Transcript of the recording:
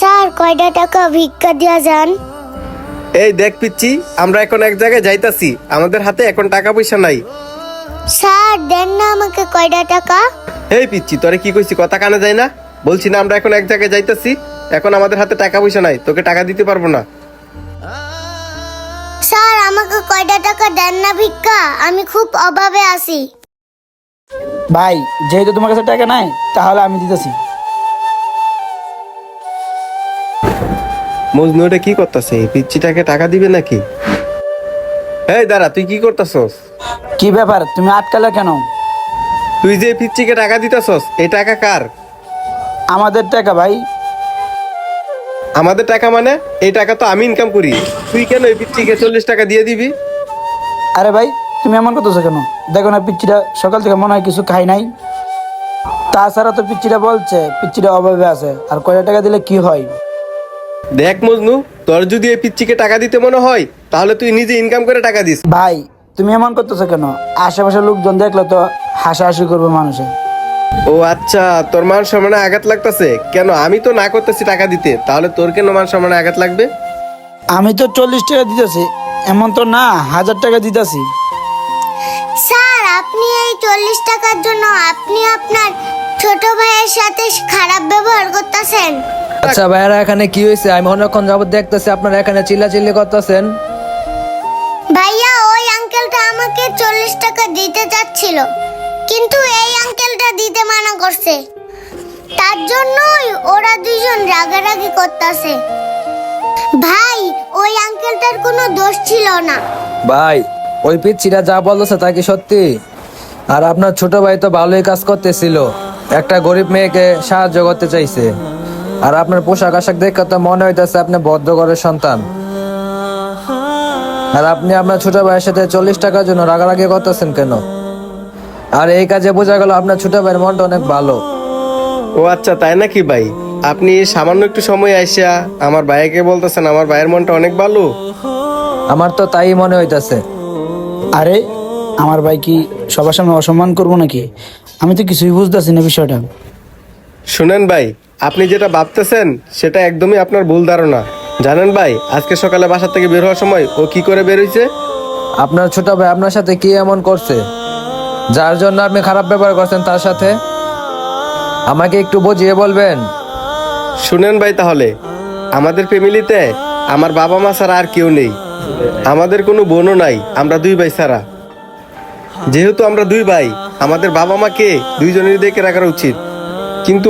Sir কয়টা টাকা ভিক্ষা দিয়া যান? এই দেখ পিচ্ছি, আমরা এখন এক জায়গায় যাইতাছি, আমাদের হাতে এখন টাকা পয়সা নাই। স্যার দেন না আমাকে কয়টা টাকা। এই পিচ্ছি, তোরে কি কইছি কথা কানে যায় না? বলছি না আমরা এখন এক জায়গায় যাইতাছি, এখন আমাদের হাতে টাকা পয়সা নাই, তোকে টাকা দিতে পারবো না। স্যার আমাকে কয়টা টাকা দেন না ভিক্ষা, আমি খুব অভাবে আছি। ভাই যেহেতু তোমার কাছে টাকা নাই তাহলে আমি দিতেছি। মজনু এটা কি করতেছে? পিচ্ছিটাকে টাকা দিবে নাকি? এই দাঁড়া, তুই কি করতেছস? কি ব্যাপার, তুমি আটকালে কেন? তুই যে পিচ্ছিকে টাকা দিতেছস, এই টাকা কার? আমাদের টাকা ভাই। আমাদের টাকা মানে? এই টাকা তো আমি ইনকাম করি, তুই কেন এই পিচ্ছিকে 40 টাকা দিয়ে দিবি? আরে ভাই তুমি এমন করতেছো কেন? দেখো না পিচ্চিটা সকাল থেকে মনে হয় কিছু খাই নাই। তাছাড়া তো পিচ্চিটা বলছে পিচ্চিটা অভাবে আছে, আর কয়টা টাকা দিলে কি হয়? দেখ মজনু, তোর যদি এই পিচ্ছিকে টাকা দিতে মনে হয় তাহলে তুই নিজে ইনকাম করে টাকা দিস। ভাই তুমি এমন করতেছো কেন? আশেপাশের লোকজন দেখলে তো হাসাহাসি করবে মানুষে। ও আচ্ছা, তোর মান সম্মানে আঘাত লাগতেছে কেন? আমি তো না করতেছি টাকা দিতে, তাহলে তোর কেন মান সম্মানে আঘাত লাগবে? আমি তো 40 টাকা দিতেছি, এমন তো না 1000 টাকা দিতেছি। স্যার আপনি এই 40 টাকার জন্য আপনি আপনার ছোট ভাইয়ের সাথে খারাপ ব্যবহার করতেছেন। আচ্ছা ভাইয়ারা, এখানে কি হয়েছে? আমি অনেকক্ষণ যাবত দেখতেছি আপনারা এখানে চিল্লাচিল্লি করতেছেন। ভাইয়া ওই আঙ্কেলটা আমাকে 40 টাকা দিতে চাচ্ছিল, কিন্তু এই আঙ্কেলটা দিতে মানা করছে, তার জন্যই ওরা দুইজন রাগারাগি করতেছে। ভাই ওই আঙ্কেলটার কোনো দোষ ছিল না। ভাই ওই পিচ্ছিরা যা বলতেছে তা কি সত্যি? আর আপনার ছোট ভাই তো ভালোই কাজ করতেছিল, একটা গরিব মেয়েকে সাহায্য করতে চাইছে। আর আপনার পোশাক আশাক দেখে তো মনে হইতেছে আপনি ভদ্র ঘরের সন্তান। আর আপনি আপনার ছোট ভাইয়ের সাথে 40 টাকার জন্য রাগারাগি করতেছেন কেন? আর এই কাজে বোঝা গেল আপনার ছোট ভাইয়ের মনটা অনেক ভালো। ও আচ্ছা, তাই নাকি ভাই? আপনি সামান্য একটু সময় আইসা আমার ভাইকে বলতেছেন আমার ভাইয়ের মনটা অনেক ভালো? আমার তো তাই মনে হইতেছে। আরে আমার ভাই কি সবার সামনে অসম্মান করবো নাকি? আমি তো কিছুই বুঝতেছি না বিষয়টা। শুনেন ভাই, আপনি যেটা ভাবতেছেন সেটা একদমই আপনার ভুল ধারণা। জানেন ভাই, আজকে সকালে বাসা থেকে বের হওয়ার সময় ও কি করে বের হইছে? আপনার ছোট ভাই আপনার সাথে কি এমন করছে যার জন্য আপনি খারাপ ব্যবহার করছেন তার সাথে? আমাকে একটু বুঝিয়ে বলবেন? শুনেন ভাই, তাহলে আমাদের ফ্যামিলিতে আমার বাবা মা ছাড়া আর কেউ নেই, আমাদের কোনো বোনও নাই, আমরা দুই ভাই ছাড়া। যেহেতু আমরা দুই ভাই, আমাদের বাবা মাকে দুইজনেরই দেখে রাখা উচিত। কিন্তু